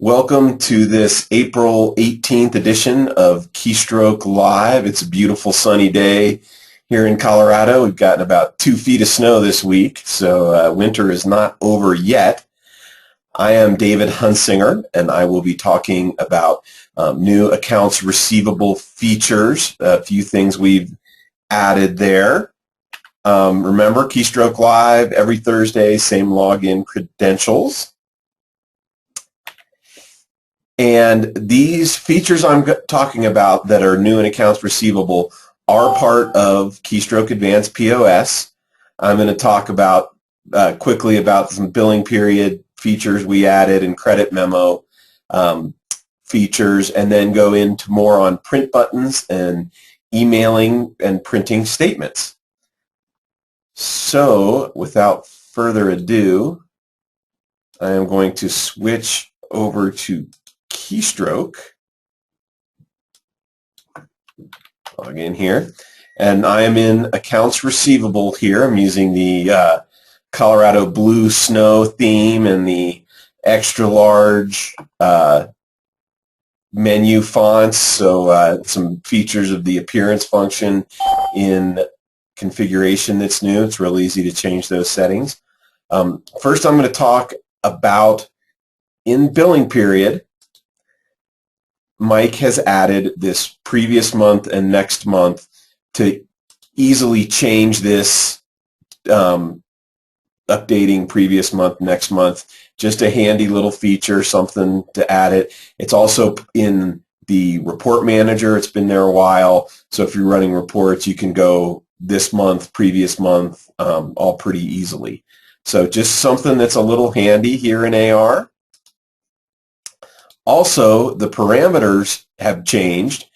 Welcome to this April 18th edition of Keystroke Live. It's a beautiful sunny day here in Colorado. We've gotten about 2 feet of snow this week, so winter is not over yet. I am David Hunsinger, and I will be talking about new accounts receivable features, a few things we've added there. Remember, Keystroke Live every Thursday, same login credentials. And these features I'm talking about that are new in accounts receivable are part of Keystroke Advanced POS. I'm going to talk about quickly about some billing period features we added and credit memo features, and then go into more on print buttons and emailing and printing statements. So without further ado, I am going to switch over to Keystroke, log in here, and I am in accounts receivable here. I'm using the Colorado blue snow theme and the extra large menu fonts, so some features of the appearance function in configuration that's new. It's real easy to change those settings. First, I'm going to talk about in billing period. Mike has added this previous month and next month to easily change this, updating previous month, next month. Just a handy little feature, something to add it. It's also in the report manager. It's been there a while, so if you're running reports, you can go this month, previous month, all pretty easily. So just something that's a little handy here in AR. Also, the parameters have changed.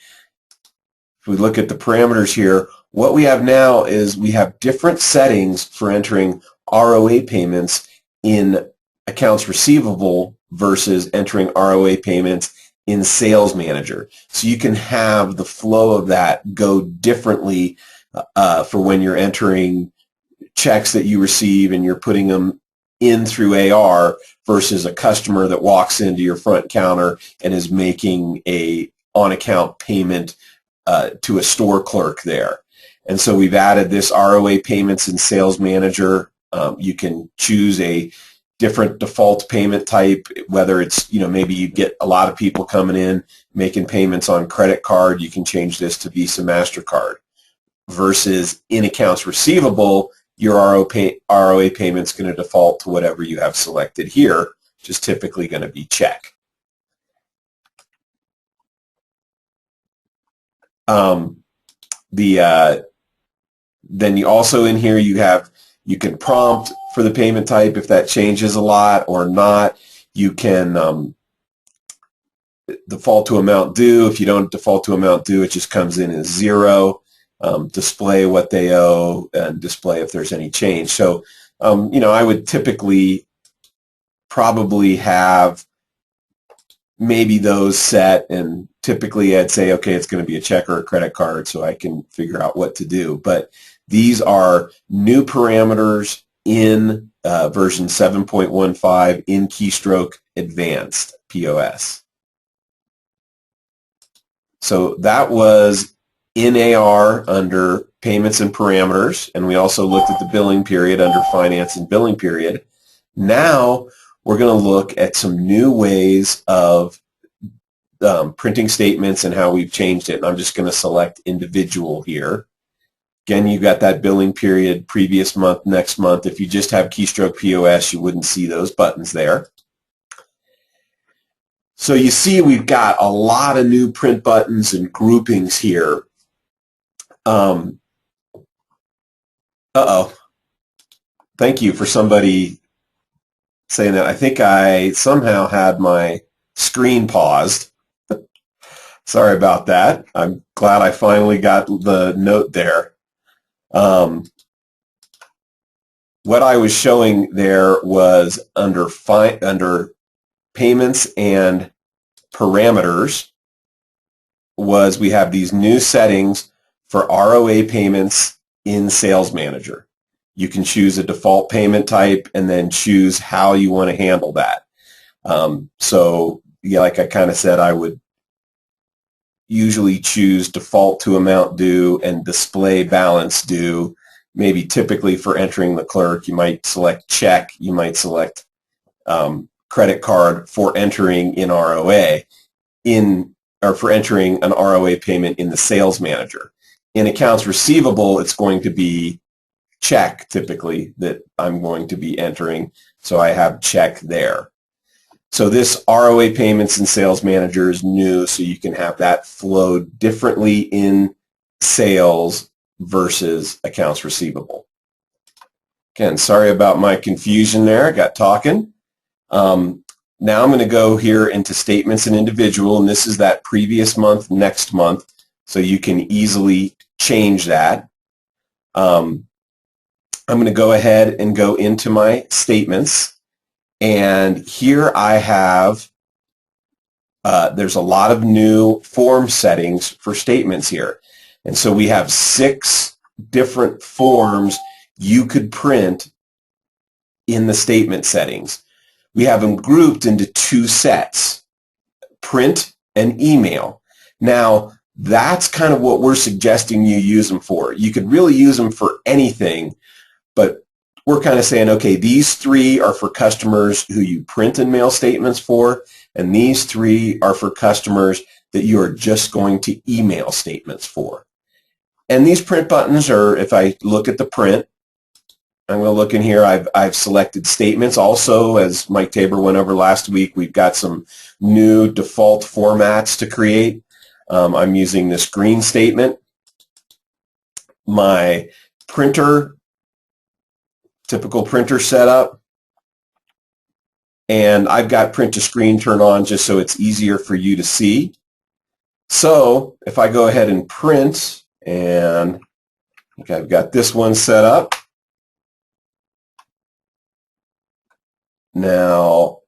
If we look at the parameters here, what we have now is we have different settings for entering ROA payments in accounts receivable versus entering ROA payments in Sales Manager. So you can have the flow of that go differently for when you're entering checks that you receive and you're putting them in through AR versus a customer that walks into your front counter and is making a on-account payment to a store clerk there. And so we've added this ROA payments in Sales Manager. You can choose a different default payment type, whether it's, maybe you get a lot of people coming in making payments on credit card. You can change this to Visa, MasterCard. Versus in accounts receivable, your ROA payment is going to default to whatever you have selected here, which is typically going to be check. Then you also in here you can prompt for the payment type if that changes a lot or not. You can default to amount due. If you don't default to amount due, it just comes in as zero. Display what they owe and display if there's any change. So, I would typically probably have maybe those set, and typically I'd say, okay, it's going to be a check or a credit card so I can figure out what to do. But these are new parameters in version 7.15 in Keystroke Advanced POS. So that was in AR under payments and parameters, and we also looked at the billing period under finance and billing period. Now we're going to look at some new ways of printing statements and how we've changed it. And I'm just going to select individual here. Again, you've got that billing period, previous month, next month. If you just have Keystroke POS, you wouldn't see those buttons there. So you see we've got a lot of new print buttons and groupings here. Thank you for somebody saying that. I think I somehow had my screen paused. Sorry about that. I'm glad I finally got the note there. What I was showing there was under payments and parameters was we have these new settings for ROA payments in Sales Manager. You can choose a default payment type and then choose how you want to handle that. So yeah, like I kind of said, I would usually choose default to amount due and display balance due. Maybe typically for entering the clerk, you might select check, you might select credit card for entering in ROA or for entering an ROA payment in the sales manager. In accounts receivable, it's going to be check typically that I'm going to be entering, so I have check there. So this ROA payments in sales manager is new, so you can have that flow differently in sales versus accounts receivable. Again, sorry about my confusion there. I got talking. Now I'm going to go here into statements and individual, and this is that previous month, next month, so you can easily change that. I'm going to go ahead and go into my statements, and here I have, there's a lot of new form settings for statements here. And so we have 6 different forms you could print in the statement settings. We have them grouped into 2 sets, print and email. Now, that's kind of what we're suggesting you use them for. You could really use them for anything, but we're kind of saying, okay, these 3 are for customers who you print and mail statements for, and these 3 are for customers that you are just going to email statements for. And these print buttons are, if I look at the print, I'm going to look in here, I've selected statements. Also, as Mike Tabor went over last week, we've got some new default formats to create. I'm using this green statement. My printer, typical printer setup, and I've got print to screen turned on just so it's easier for you to see. So if I go ahead and print, and I think I've got this one set up. Now,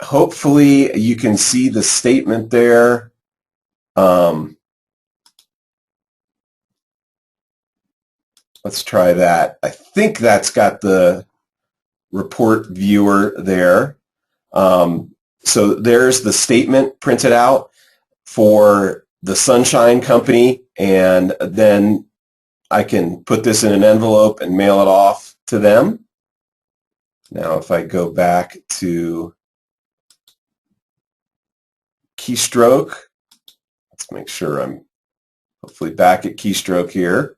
hopefully you can see the statement there. Let's try that. I think that's got the report viewer there. So there's the statement printed out for the Sunshine Company, and then I can put this in an envelope and mail it off to them. Now if I go back to Keystroke, let's make sure I'm hopefully back at Keystroke here.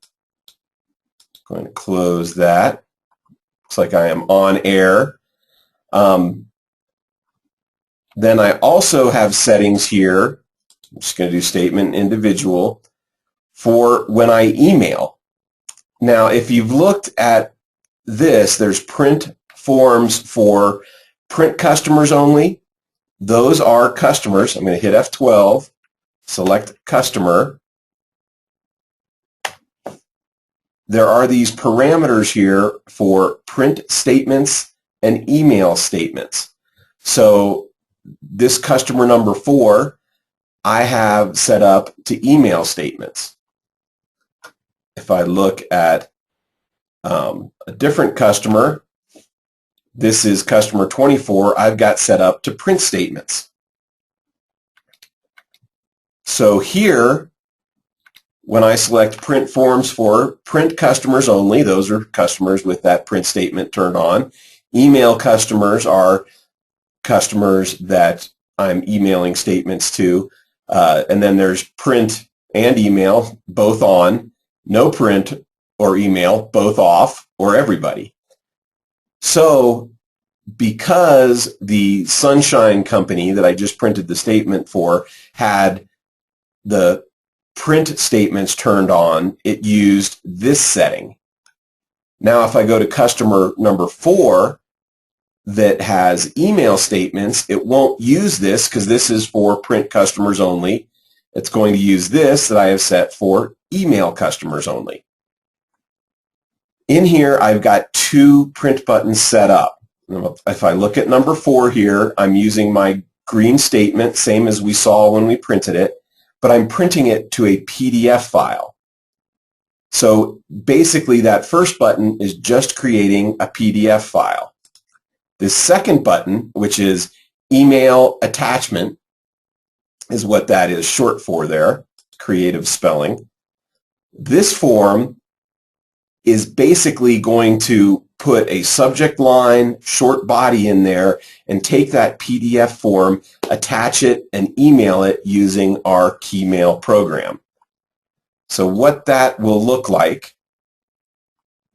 I'm going to close that. Looks like I am on air. Then I also have settings here. I'm just going to do statement individual for when I email. Now, if you've looked at this, there's print forms for print customers only. Those are customers. I'm going to hit F12, select customer. There are these parameters here for print statements and email statements. So this customer number 4, I have set up to email statements. If I look at a different customer, this is customer 24, I've got set up to print statements. So here, when I select print forms for print customers only, those are customers with that print statement turned on. Email customers are customers that I'm emailing statements to. And then there's print and email, both on. No print or email, both off, or everybody. So because the Sunshine Company that I just printed the statement for had the print statements turned on, it used this setting. Now if I go to customer number 4 that has email statements, it won't use this because this is for print customers only. It's going to use this that I have set for email customers only. In here, I've got 2 print buttons set up. If I look at number 4 here, I'm using my green statement, same as we saw when we printed it, but I'm printing it to a PDF file. So basically that first button is just creating a PDF file. This second button, which is email attachment, is what that is short for there, creative spelling. This form is basically going to put a subject line, short body in there, and take that PDF form, attach it, and email it using our Keymail program. So what that will look like,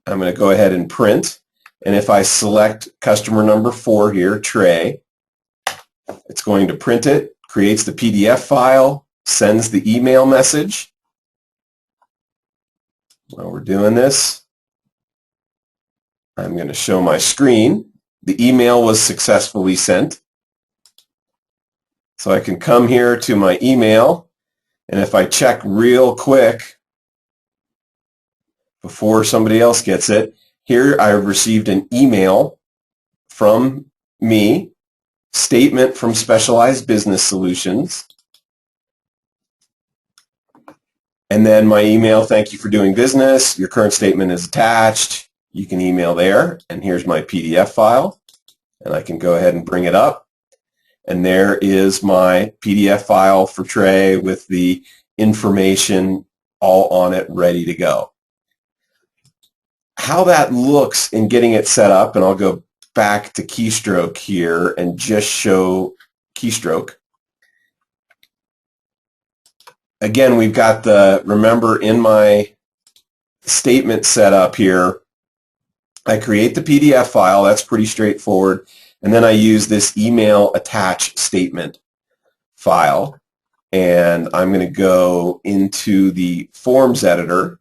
I'm going to go ahead and print, and if I select customer number 4 here, Trey, it's going to print it, creates the PDF file, sends the email message. While we're doing this, I'm going to show my screen. The email was successfully sent. So I can come here to my email, and if I check real quick before somebody else gets it, here I've received an email from me, statement from Specialized Business Solutions, and then my email, thank you for doing business, your current statement is attached. You can email there, and here's my PDF file, and I can go ahead and bring it up, and there is my PDF file for Trey with the information all on it ready to go. How that looks in getting it set up, and I'll go back to Keystroke here and just show Keystroke. Again, we've got the, remember in my statement set up here, I create the PDF file, that's pretty straightforward, and then I use this email attach statement file, and I'm going to go into the forms editor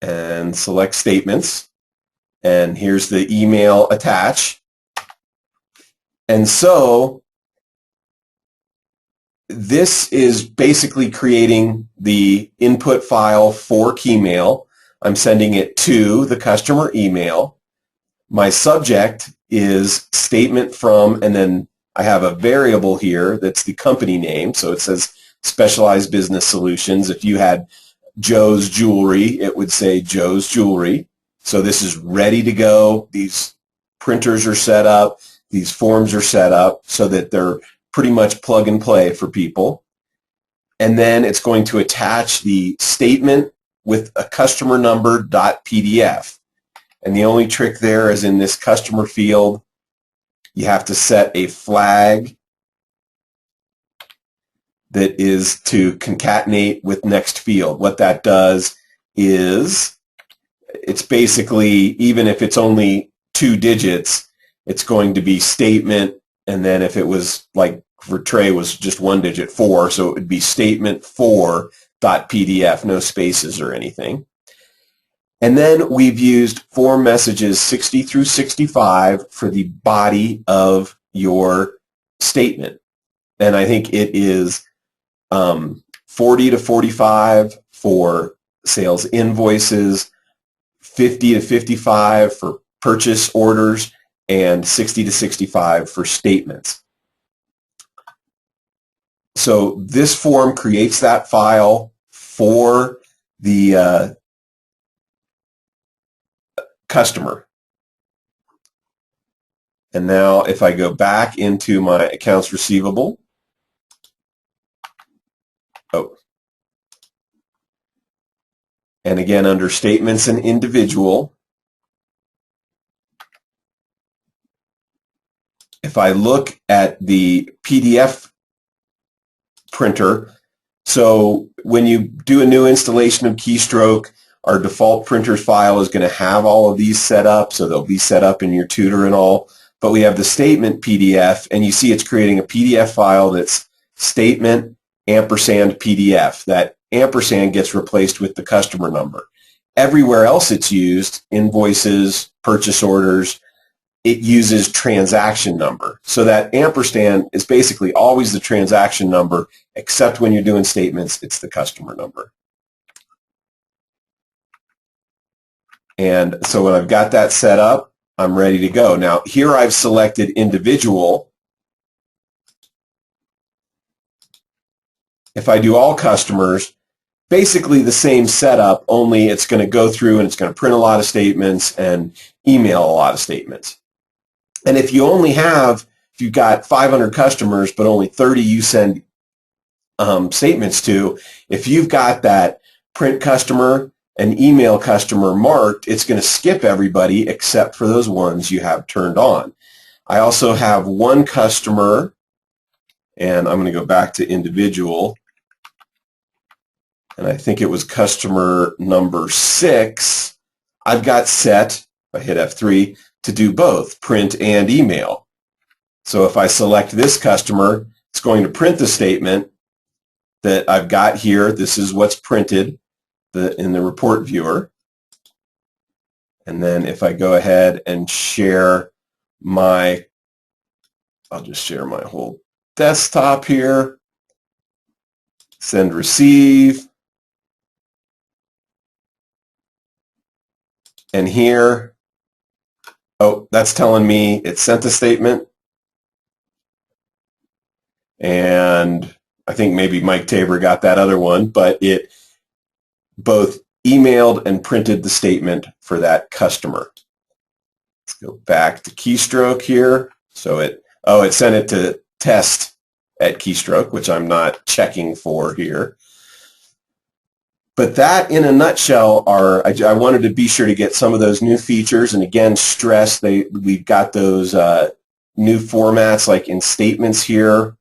and select statements, and here's the email attach. And so this is basically creating the input file for Keymail. I'm sending it to the customer email. My subject is statement from, and then I have a variable here that's the company name, so it says Specialized Business Solutions. If you had Joe's Jewelry, it would say Joe's Jewelry. So this is ready to go. These printers are set up. These forms are set up so that they're pretty much plug and play for people. And then it's going to attach the statement with a customer number .pdf. And the only trick there is in this customer field, you have to set a flag that is to concatenate with next field. What that does is it's basically, even if it's only 2 digits, it's going to be statement, and then if it was like for Trey was just 1 digit, 4, so it would be statement4.pdf, no spaces or anything. And then we've used form messages 60 through 65 for the body of your statement. And I think it is 40 to 45 for sales invoices, 50 to 55 for purchase orders, and 60 to 65 for statements. So this form creates that file for the customer. And now if I go back into my accounts receivable, and again under statements and individual, if I look at the PDF printer, so when you do a new installation of Keystroke, our default printers file is going to have all of these set up, so they'll be set up in your tutor and all, but we have the statement PDF, and you see it's creating a PDF file that's statement ampersand PDF. That ampersand gets replaced with the customer number. Everywhere else it's used, invoices, purchase orders, it uses transaction number. So that ampersand is basically always the transaction number, except when you're doing statements, it's the customer number. And so when I've got that set up, I'm ready to go. Now here I've selected individual. If I do all customers, basically the same setup, only it's going to go through and it's going to print a lot of statements and email a lot of statements. And if you've got 500 customers, but only 30 you send statements to, if you've got that print customer and email customer marked, it's going to skip everybody except for those ones you have turned on. I also have one customer, and I'm going to go back to individual, and I think it was customer number 6. I've got set, if I hit F3, to do both print and email. So if I select this customer, it's going to print the statement that I've got here. This is what's printed in the report viewer. And then if I go ahead and share I'll just share my whole desktop here, send receive, and here, oh, that's telling me it sent a statement. And I think maybe Mike Tabor got that other one, but it both emailed and printed the statement for that customer. Let's go back to Keystroke here. So it sent it to test at Keystroke, which I'm not checking for here. But that, in a nutshell, I wanted to be sure to get some of those new features, and again, stress we've got those new formats like in statements here.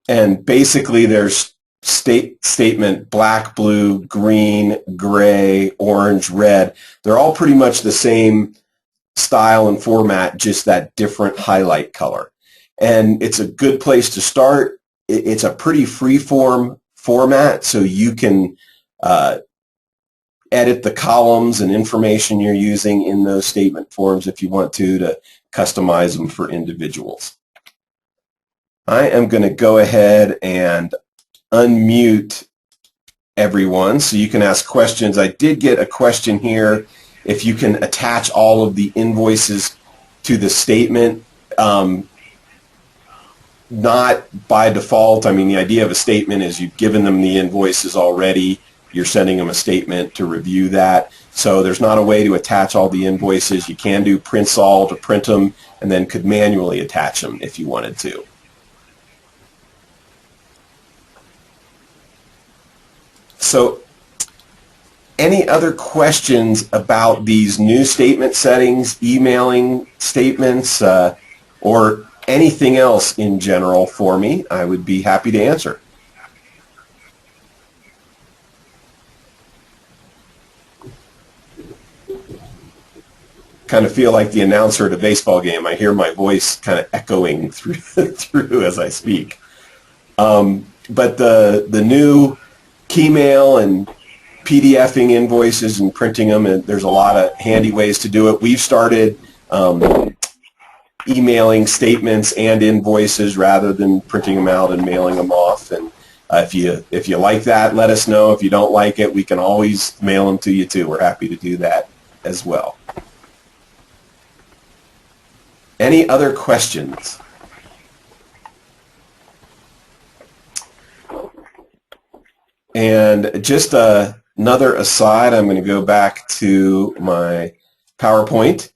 And basically there's statement black, blue, green, gray, orange, red. They're all pretty much the same style and format, just that different highlight color. And it's a good place to start. It's a pretty free-form format, so you can edit the columns and information you're using in those statement forms if you want to customize them for individuals. I am going to go ahead and unmute everyone so you can ask questions. I did get a question here if you can attach all of the invoices to the statement. Not by default. I mean, the idea of a statement is you've given them the invoices already. You're sending them a statement to review that. So there's not a way to attach all the invoices. You can do print all to print them and then could manually attach them if you wanted to. So any other questions about these new statement settings, emailing statements, or anything else in general for me? I would be happy to answer. Kind of feel like the announcer at a baseball game. I hear my voice kind of echoing through as I speak. But the new Keymail and PDFing invoices and printing them, and there's a lot of handy ways to do it. We've started emailing statements and invoices rather than printing them out and mailing them off. And if you like that, let us know. If you don't like it, we can always mail them to you too. We're happy to do that as well. Any other questions? And just another aside, I'm going to go back to my PowerPoint.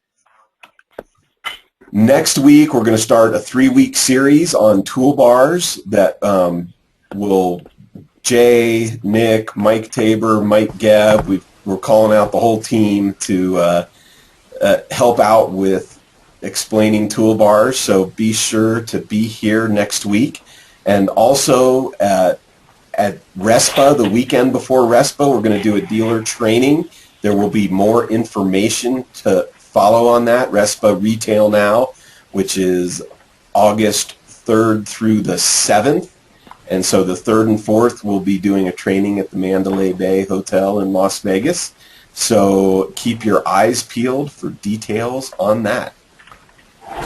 Next week, we're going to start a 3-week series on toolbars that Jay, Nick, Mike Tabor, Mike Gebb, we're calling out the whole team to help out with explaining toolbars. So be sure to be here next week. And also at RESPA, the weekend before RESPA, we're going to do a dealer training. There will be more information to follow on that. RESPA Retail Now, which is August 3rd through the 7th. And so the 3rd and 4th we'll be doing a training at the Mandalay Bay Hotel in Las Vegas. So keep your eyes peeled for details on that.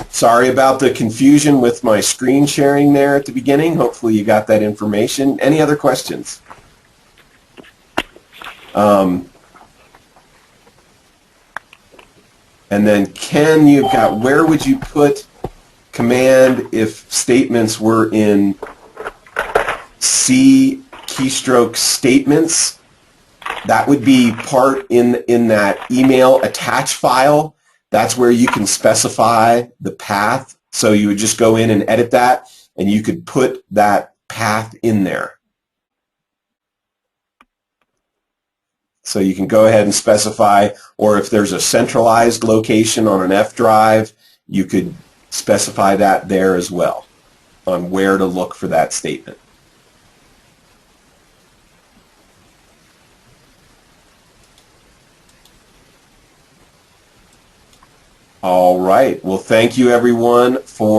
Sorry about the confusion with my screen sharing there at the beginning. Hopefully you got that information. Any other questions? And then Ken, you've got, where would you put command if statements were in C keystroke statements? That would be part in that email attach file. That's where you can specify the path. So you would just go in and edit that, and you could put that path in there. So you can go ahead and specify, or if there's a centralized location on an F drive, you could specify that there as well on where to look for that statement. All right. Well, thank you everyone for